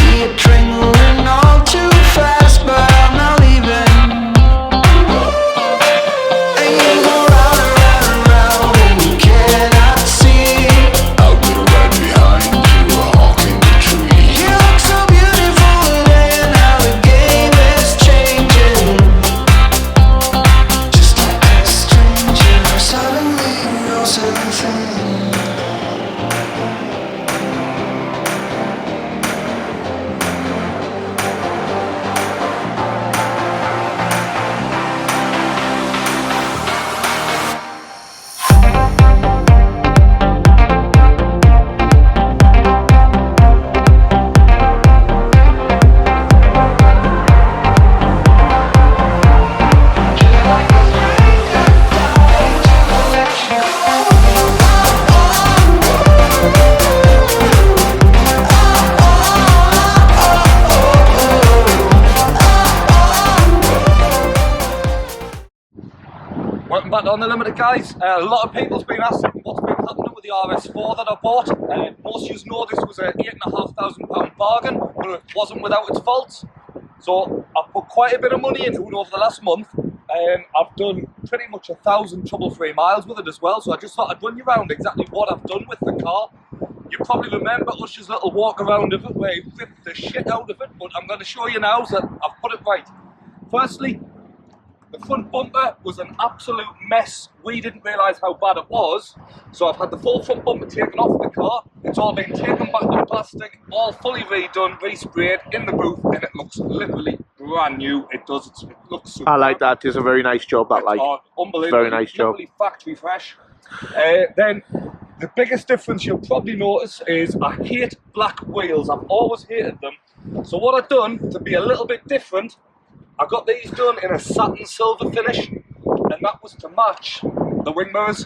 see it trembling all too fast, but I'm not leaving. And you go round and round and round, and you cannot see. I'll get right behind you, honking the tree. You look so beautiful today, and how the game is changing. Just like a stranger, suddenly you know something. Welcome back on the Limited, guys. A lot of people's been asking what's been happening with the RS4 that I bought. Most of you know this was an £8,500 bargain, but it wasn't without its faults. So I've put quite a bit of money into it over the last month. I've done pretty much 1,000 trouble-free miles with it as well, so I just thought I'd run you around exactly what I've done with the car. You probably remember Usher's little walk around of it where he ripped the shit out of it, but I'm going to show you now that I've put it right. Firstly, the front bumper was an absolute mess. We didn't realise how bad it was. So I've had the full front bumper taken off the car. It's all been taken back to plastic, all fully redone, resprayed in the booth, and it looks literally brand new. It does. It looks super. I like that. It's a very nice job, that, like. Unbelievable. Very nice job. Literally factory fresh. Then the biggest difference you'll probably notice is I hate black wheels. I've always hated them. So what I've done to be a little bit different, I got these done in a satin silver finish, and that was to match the wing mirrors.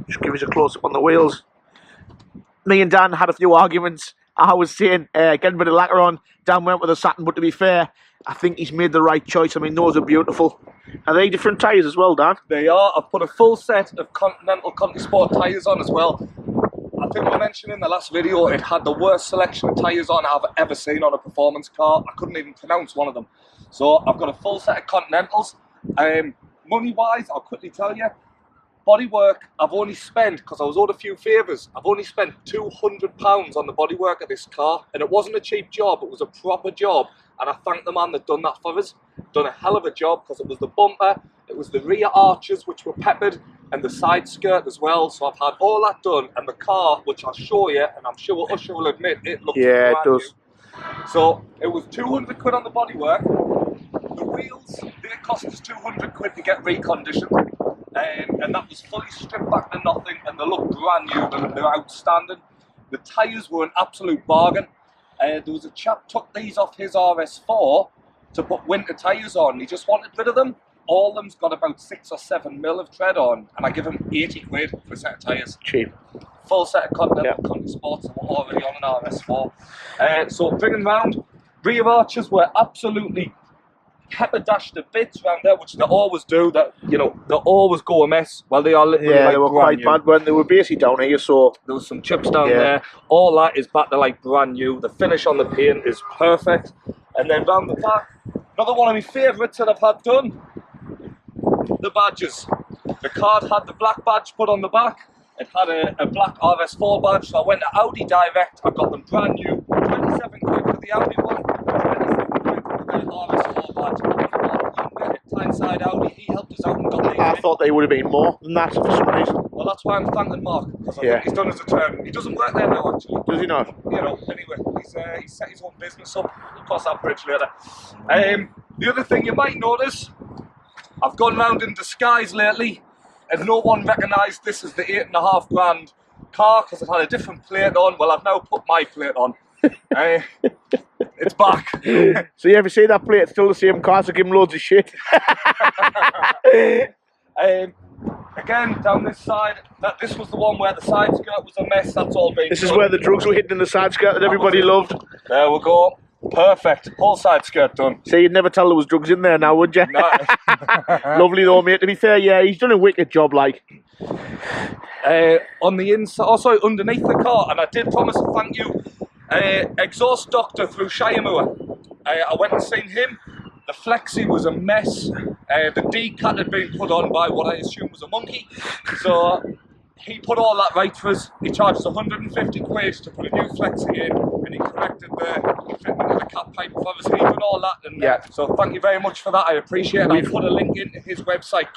Just give us a close-up on the wheels. Me and Dan had a few arguments. I was saying, getting a bit of lacquer on. Dan went with the satin, but to be fair, I think he's made the right choice. I mean, those are beautiful. Are they different tyres as well, Dan? They are. I've put a full set of Continental Conti Sport tyres on as well. I think I mentioned in the last video, it had the worst selection of tyres on I've ever seen on a performance car. I couldn't even pronounce one of them. So I've got a full set of Continentals. Money-wise, I'll quickly tell you, bodywork, I've only spent, because I was owed a few favours, I've only spent £200 on the bodywork of this car, and it wasn't a cheap job, it was a proper job, and I thank the man that done that for us. Done a hell of a job, because it was the bumper, it was the rear arches which were peppered, and the side skirt as well. So I've had all that done, and the car, which I'll show you, and I'm sure Usher will admit, it looks brand it does. New. So it was 200 quid on the bodywork. The wheels, they cost us 200 quid to get reconditioned, and that was fully stripped back to nothing, and they look brand new. They're outstanding. The tyres were an absolute bargain. There was a chap took these off his RS4 to put winter tyres on. He just wanted rid of them. All of them's got about 6 or 7 mil of tread on, and I give him 80 quid for a set of tyres. Cheap. Full set of Continental Conti Sports that were already on an RS4. So bringing round, rear arches were absolutely pepper dashed to bits around there, which they always do. That, you know, they always go a mess. Well, they are literally like they were quite new. bad when they were basically down here. So there was some chips down there. All that is back to like brand new. The finish on the paint is perfect. And then round the back, another one of my favourites that I've had done, the badges. The card had the black badge put on the back. It had a black RS4 badge, so I went to Audi direct. I got them brand new. 27 quid for the Audi one, 27 quid for the RS4 badge. Tyneside Audi, he helped us out and got these. I thought they would have been more than that for some reason. Well, that's why I'm thanking Mark, because I think he's done us a turn. He doesn't work there now, actually. Does he not? You know, anyway, he's set his own business up. We'll cross that bridge later. The other thing you might notice, I've gone round in disguise lately, and no one recognised this as the £8.5 grand car because it had a different plate on. Well, I've now put my plate on. It's back. So you ever see that plate? It's still the same car, so give him loads of shit. Again, down this side, this was the one where the side skirt was a mess. That's all been This done. is where the drugs were hidden in the side skirt that everybody loved. There we go. Perfect. Whole side skirt done. See, you'd never tell there was drugs in there now, would you? No. Lovely though, mate. To be fair, yeah, he's done a wicked job, like. On the inside, also underneath the car, and I did promise to thank you exhaust doctor through Shiremoor. I went and seen him. The flexi was a mess. The D-cut had been put on by what I assume was a monkey. So he put all that right for us. He charged us 150 quid to put a new flexi in, and he corrected the fitment of the cat pipe for us. He did all that, and so thank you very much for that. I appreciate it. I'll put a link into his website.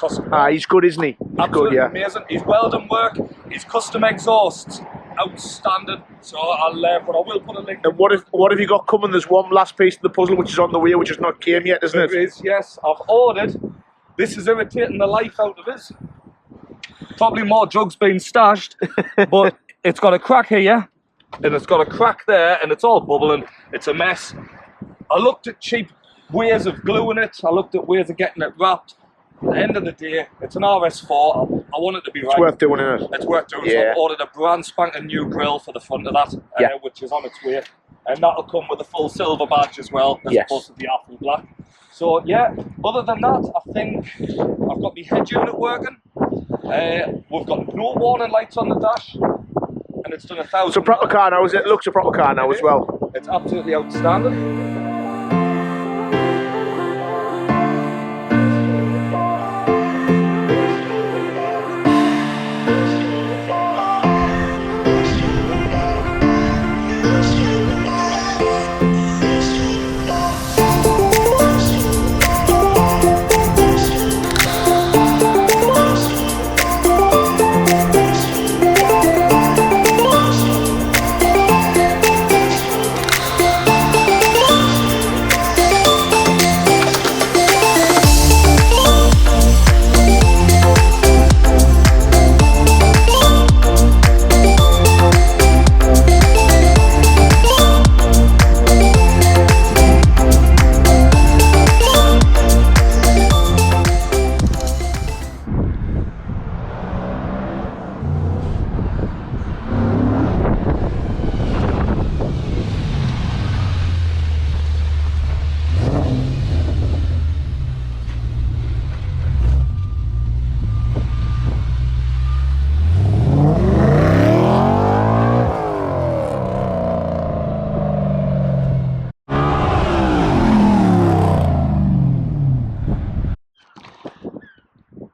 He's good, isn't he? He's absolutely good, yeah. amazing. His welding work, his custom exhausts, outstanding. So but I will put a link. And what have you got coming? There's one last piece of the puzzle which is on the way, which has not came yet, isn't it? It is, yes. I've ordered. This is irritating the life out of us. Probably more drugs being stashed, but it's got a crack here, and it's got a crack there, and it's all bubbling. It's a mess. I looked at cheap ways of gluing it. I looked at ways of getting it wrapped. At the end of the day, it's an RS4. I want it to be right. It's worth doing, isn't it? It's worth doing. Yeah. So I've ordered a brand spanking new grille for the front of that, which is on its way. And that'll come with a full silver badge as well, as opposed to the apple black. So yeah, other than that, I think I've got my head unit working. We've got no warning lights on the dash, and it's done 1,000. It's a proper car now, it looks a proper car now as well. It's absolutely outstanding.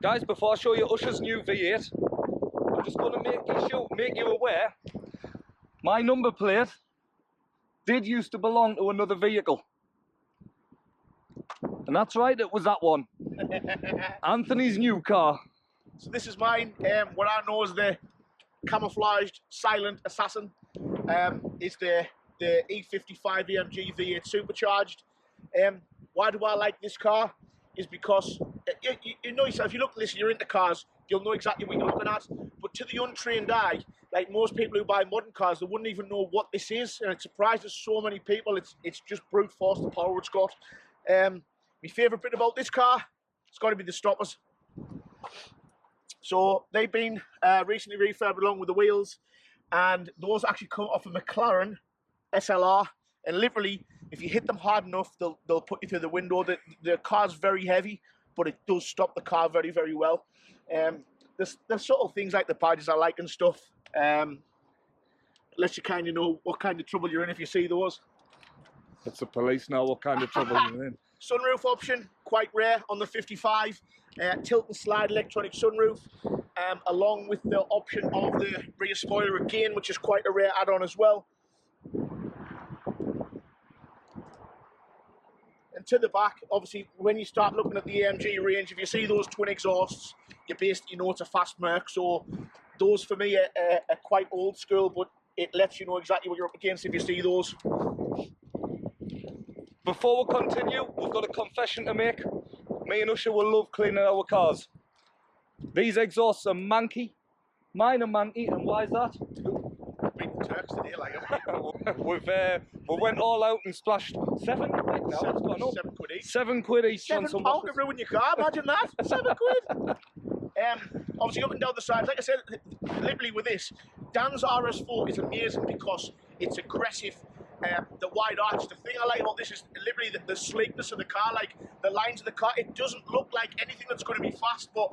Guys, before I show you Usher's new V8, I'm just going to make you aware, my number plate did used to belong to another vehicle. And that's right, it was that one. Anthony's new car. So this is mine, what I know is the camouflaged silent assassin. It's the E55 AMG V8 supercharged. Why do I like this car? Is because you know yourself, if you look at this, you're into cars, you'll know exactly what you're looking at. But to the untrained eye, like most people who buy modern cars, they wouldn't even know what this is, and it surprises so many people. It's just brute force, the power it's got. My favourite bit about this car, it's got to be the stoppers. So they've been recently refurbed along with the wheels, and those actually come off a McLaren SLR, and literally, if you hit them hard enough, they'll put you through the window. The car's very heavy, but it does stop the car very, very well. There's subtle things like the badges I like and stuff. Lets you kind of know what kind of trouble you're in if you see those. It's the police now, what kind of trouble you're in. Sunroof option, quite rare on the 55. Tilt and slide electronic sunroof, along with the option of the rear spoiler again, which is quite a rare add-on as well. And to the back, obviously, when you start looking at the AMG range, if you see those twin exhausts, you basically know it's a fast Merc. So those for me are quite old school, but it lets you know exactly what you're up against if you see those. Before we continue, we've got a confession to make. Me and Usher will love cleaning our cars. These exhausts are manky. Mine are manky, and why is that? Beat the Turks today, like we went all out and splashed £7 now. It's gone up. £7 each. £7 each. £7 to ruin your car, imagine that. £7. Obviously up and down the sides, like I said, literally with this, Dan's RS4 is amazing because it's aggressive. The wide arch, the thing I like about this is literally the sleekness of the car, like the lines of the car. It doesn't look like anything that's going to be fast, but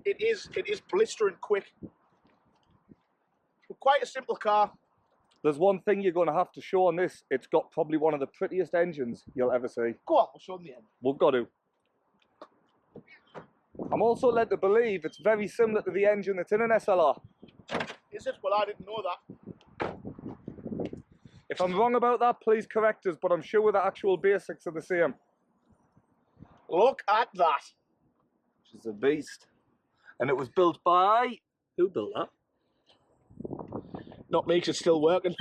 it is blistering quick. But quite a simple car. There's one thing you're going to have to show on this. It's got probably one of the prettiest engines you'll ever see. Go on, we'll show them the end. We've got to. I'm also led to believe it's very similar to the engine that's in an SLR. Is it? Well, I didn't know that. If I'm wrong about that, please correct us, but I'm sure the actual basics are the same. Look at that. Which is a beast. And it was built by... Who built that? Not me, 'cause it's still working.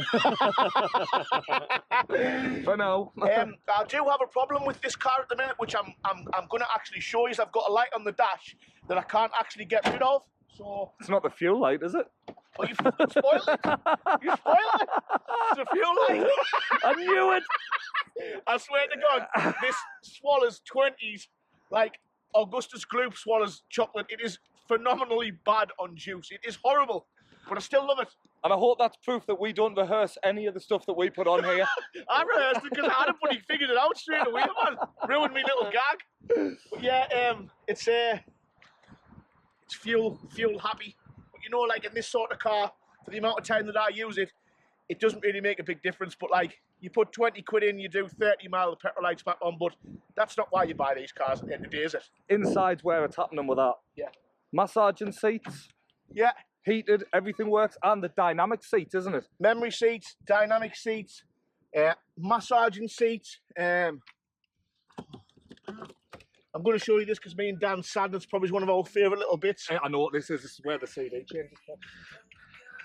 For now. I do have a problem with this car at the minute, which I'm going to actually show you. I've got a light on the dash that I can't actually get rid of. So It's not the fuel light, is it? oh, you fucking spoiled it. You spoiled it. It's a fuel light. I knew it. I swear to God, this swallows 20s like Augustus Gloop swallows chocolate. It is phenomenally bad on juice. It is horrible, but I still love it. And I hope that's proof that we don't rehearse any of the stuff that we put on here. I rehearsed it because I hadn't bloody figured it out straight away, man. Ruined me little gag. But yeah, it's fuel happy. But you know, like in this sort of car, for the amount of time that I use it, it doesn't really make a big difference. But like, you put 20 quid in, you do 30 mile, the petrol lights back on. But that's not why you buy these cars at the end of the day, is it? Inside's where it's happening with that. Yeah. Massaging seats, Yeah. heated, everything works, and the dynamic seats, isn't it? Memory seats, dynamic seats, massaging seats. I'm going to show you this because me and Dan said it's probably one of our favourite little bits. I know what this is. This is where the CD changes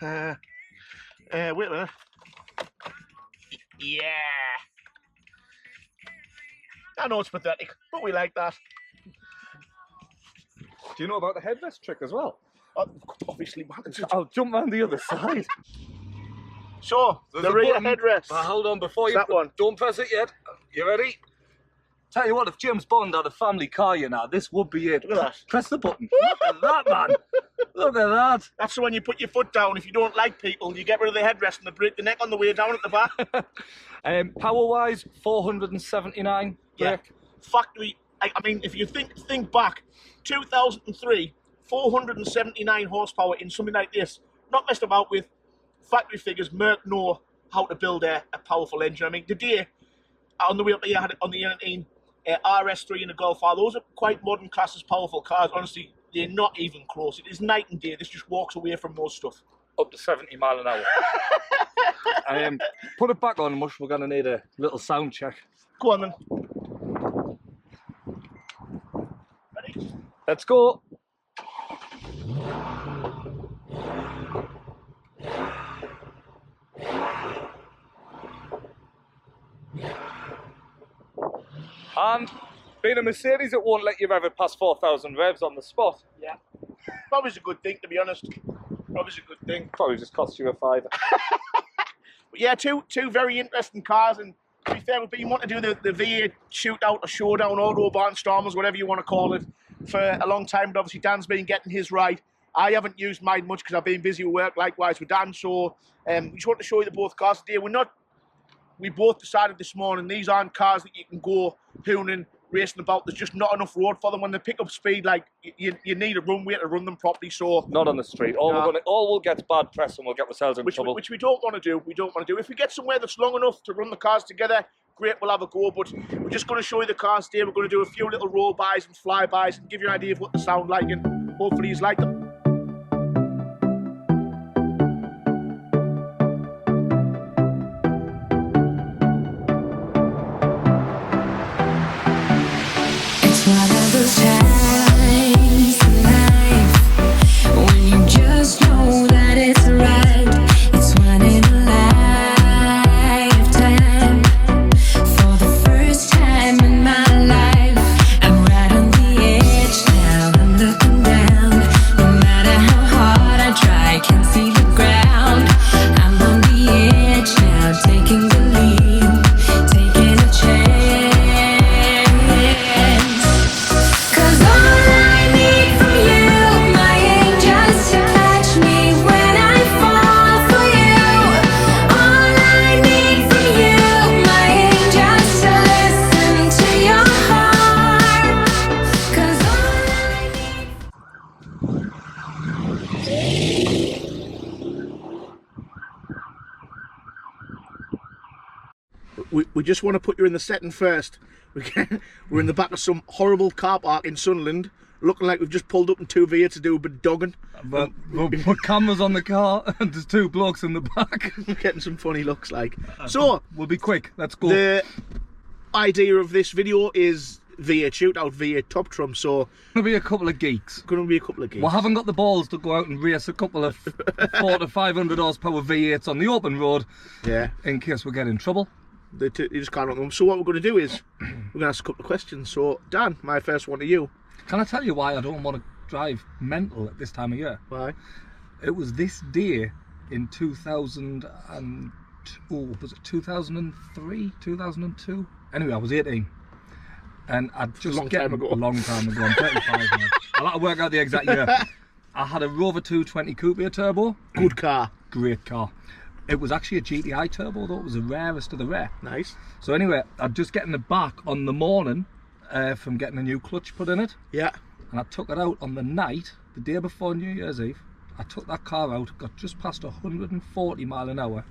from. Wait a minute. Yeah. I know it's pathetic, but we like that. Do you know about the headrest trick as well? Obviously, man. I'll jump around the other side. So, There's the a rear button. headrest. Hold on, before It's you... that one. Don't press it yet. You ready? Tell you what, if James Bond had a family car, you know, this would be it. Look at that. Press the button. Look at that, man. Look at that. That's the one you put your foot down. If you don't like people, you get rid of the headrest and they break the neck on the way down at the back. Power-wise, 479 Yeah. brake. Factory. I mean, if you think back, 2003, 479 horsepower in something like this. Not messed about with. Factory figures. Merc know how to build a powerful engine. I mean, today, on the way up here, I had it on the 19 RS3 and the Golf R. Those are quite modern classes, powerful cars. Honestly, they're not even close. It is night and day. This just walks away from most stuff. Up to 70 mile an hour. Put it back on, Mush. We're going to need a little sound check. Go on then. Ready? Let's go. And being a Mercedes, it won't let you ever pass 4,000 revs on the spot. Yeah. Probably a good thing, to be honest. Probably a good thing. Probably just cost you a £5. But yeah, two very interesting cars, and to be fair, we've been wanting to do the V8 shootout or showdown, Autobahn Stormers, whatever you want to call it, for a long time. But obviously Dan's been getting his right. I haven't used mine much because I've been busy with work, likewise with Dan. So we just want to show you the both cars today. We both decided this morning these aren't cars that you can go hooning, racing about. There's just not enough road for them. When they pick up speed, like you need a runway to run them properly. So Not on the street. All we'll get's bad press and we'll get ourselves in trouble. which we don't want to do. We don't want to do. If we get somewhere that's long enough to run the cars together, great, we'll have a go. But we're just going to show you the cars today. We're going to do a few little roll-bys and flybys and give you an idea of what they sound like, and hopefully you like them. One of those times in life when you just know that it's right. It's one in a lifetime. For the first time in my life, I'm right on the edge now. I'm looking down. we just want to put you in the setting first. We're in the back of some horrible car park in Sunderland, looking like we've just pulled up in 2V to do a bit of dogging. But we'll put cameras on the car and there's two blokes in the back. We're getting some funny looks like. So, we'll be quick, let's go. the idea of this video is V8 shootout, V8 top trump, so... Gonna be a couple of geeks. Gonna be a couple of geeks. We haven't got the balls to go out and race a couple of 400 to 500 horsepower V8s on the open road. Yeah. In case we get in trouble. You just can't run them. So what we're going to do is, we're going to ask a couple of questions. So, Dan, my first one to you. Can I tell you why I don't want to drive mental at this time of year? Why? It was this day in 2000 and... Oh, was it 2003? 2002? Anyway, I was 18. And I'd just... A long time ago. A long time ago. I'm 35 now. I'll have to work out the exact year. I had a Rover 220 Coupe turbo. Good car. Great car. It was actually a GTI turbo though. It was the rarest of the rare. Nice. So anyway, I'd just getting the back on the morning from getting a new clutch put in it. Yeah. And I took it out on the night, the day before New Year's Eve. I took that car out, got just past 140 mile an hour.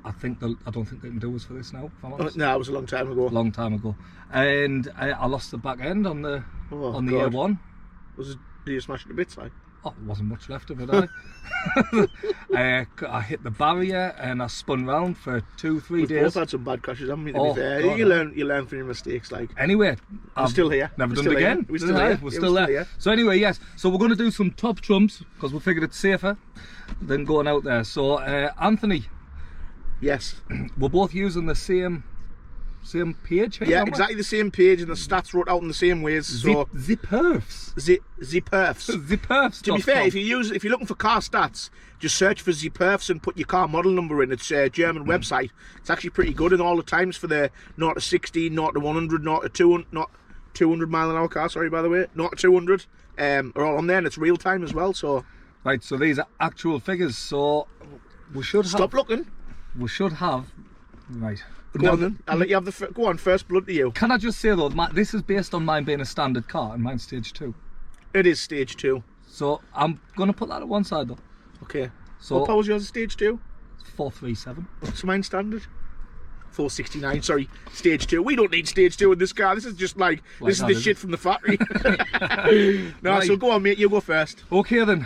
I don't think they can do us for this now, if I'm honest. No, it was a long time ago. Long time ago. And I lost the back end on the God. A1. Did you smash it to bits, like? Oh, there wasn't much left of it, I hit the barrier and I spun round for 2-3 We've days. both had some bad crashes, haven't we, to Oh, be fair? God, You learn from your mistakes, like. Anyway, We're still here. Never We're done it still here. again. We're still here. We're Yeah, still we're there. still here. So anyway, yes. So we're going to do some top trumps because we figured it's safer than going out there. So Anthony, Yes. we're both using the same page here. Yeah, aren't we? exactly the same page and the stats wrote out in the same ways. So Ziperfs. Ziperfs. Ziperfs. To be fair, if you're looking for car stats, just search for Ziperfs and put your car model number in. It's a German website. It's actually pretty good, and all the times for the 0 to 60, 0 to 100, 0 to 200, not 200 mile an hour car. Sorry, by the way, 0 to 200 are all on there, and it's real time as well. So right, so these are actual figures. So we should stop looking. We should have. Right. Go on then. I'll let you have the go on. First blood to you. Can I just say though, this is based on mine being a standard car and mine's stage 2. It is stage 2. So I'm gonna put that at one side though. Okay. So what power's yours? Stage 2. 437. What's mine standard? 469. Sorry, stage 2. We don't need stage 2 in this car. This is just like this is the shit from the factory. No, Right. so go on, mate. You go first. Okay then.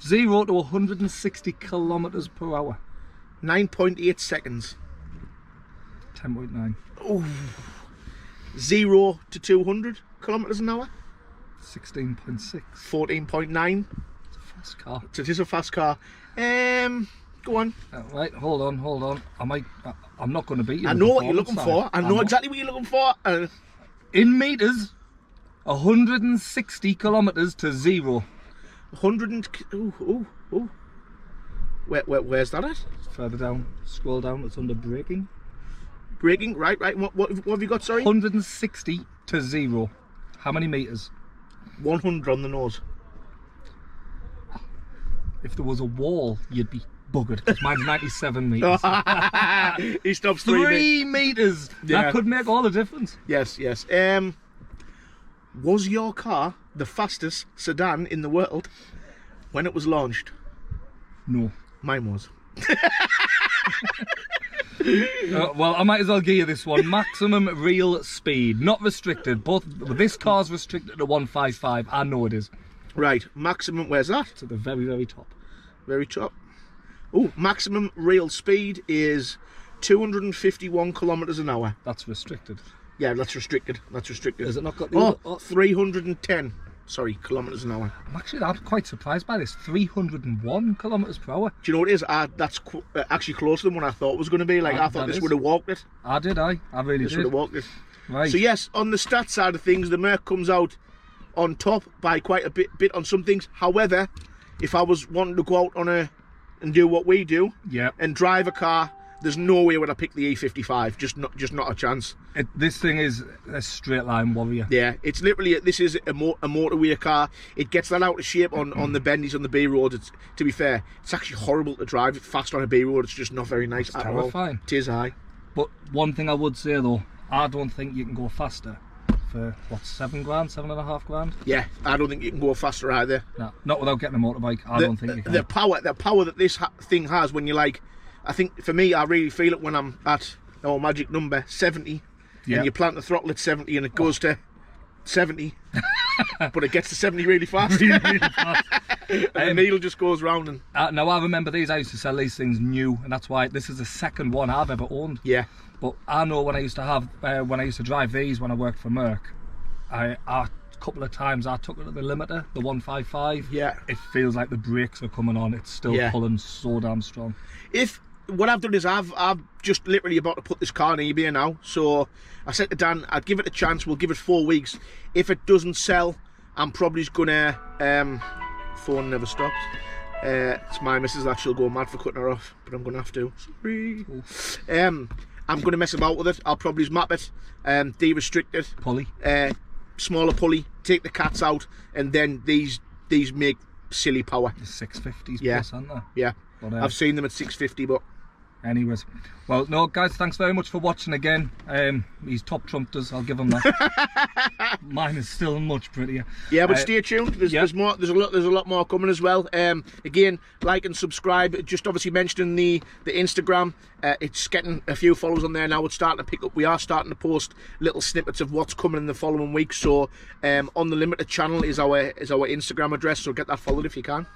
0 to 160 kilometers per hour. 9.8 seconds. 10.9. 0 to 200 kilometers an hour. 16.6. 14.9. Fast car. So it is a fast car. Go on. Right, hold on. I'm not going to beat you. I with know the what you're looking performance for. side. I know exactly what you're looking for. In meters, 160 kilometers to 0. 100 and ooh. Where's that at? Further down, scroll down. It's under braking. Braking. Right. What have you got? Sorry. 160 to 0. How many meters? 100 on the nose. If there was a wall, you'd be buggered. Because mine's 97 meters. He stops 3 meters. Yeah. That could make all the difference. Yes. Was your car the fastest sedan in the world when it was launched? No. Mine was. Well, I might as well give you this one. Maximum real speed, not restricted. This car's restricted to 155. I know it is. Right. Maximum. Where's that? It's at the very, very top. Very top. Oh, maximum real speed is 251 kilometers an hour. That's restricted. Yeah, that's restricted. Has it not got the? 310. Sorry, kilometers an hour. I'm quite surprised by this. 301 kilometers per hour. Do you know what it is? That's actually closer than what I thought it was going to be. Like I thought this would have walked it. I really This would did. have walked it. Right. So yes, on the stats side of things, the Merc comes out on top by quite a bit on some things. However, if I was wanting to go out and do what we do, Yeah. and drive a car, there's no way would I pick the E55. Just not a chance. This thing is a straight line warrior. Yeah, it's literally this is a motorway car. It gets that out of shape on the bendies on the B road. To be fair, it's actually horrible to drive fast on a B road. It's just not very nice at all. Terrifying. It is high. But one thing I would say though, I don't think you can go faster for what, $7,000, $7.5 grand. Yeah, I don't think you can go faster either. No, not without getting a motorbike. I don't think you can. The power that this thing has when you're like, I think for me, I really feel it when I'm at our magic number, 70, Yeah. and you plant the throttle at 70 and it goes to 70, but it gets to 70 really fast. Really, really fast. And the needle just goes round and... Now I remember these, I used to sell these things new, and that's why this is the second one I've ever owned. Yeah. But I know when I used to have, when I used to drive these when I worked for Merck, a couple of times I took it to the limiter, the 155. Yeah. It feels like the brakes are coming on. It's still pulling so damn strong. What I've done is I've just literally about to put this car on eBay now. So I said to Dan, I'd give it a chance. We'll give it 4 weeks. If it doesn't sell, I'm probably just gonna phone never stops. It's my missus that she'll go mad for cutting her off, but I'm gonna have to. Sorry. I'm gonna mess about with it. I'll probably just map it, de-restrict it, Pulley. smaller pulley, take the cats out, and then these make silly power. The 650s Yeah. plus, aren't they? Yeah. But, I've seen them at 650, but anyways, well, no, guys, thanks very much for watching again. He's top trumped us, I'll give him that. Mine is still much prettier. yeah, but stay tuned. There's more. There's a lot more coming as well. Again, like and subscribe. Just obviously mentioning the Instagram. It's getting a few followers on there now. It's starting to pick up. We are starting to post little snippets of what's coming in the following week. So on the Limited channel is our Instagram address. So get that followed if you can.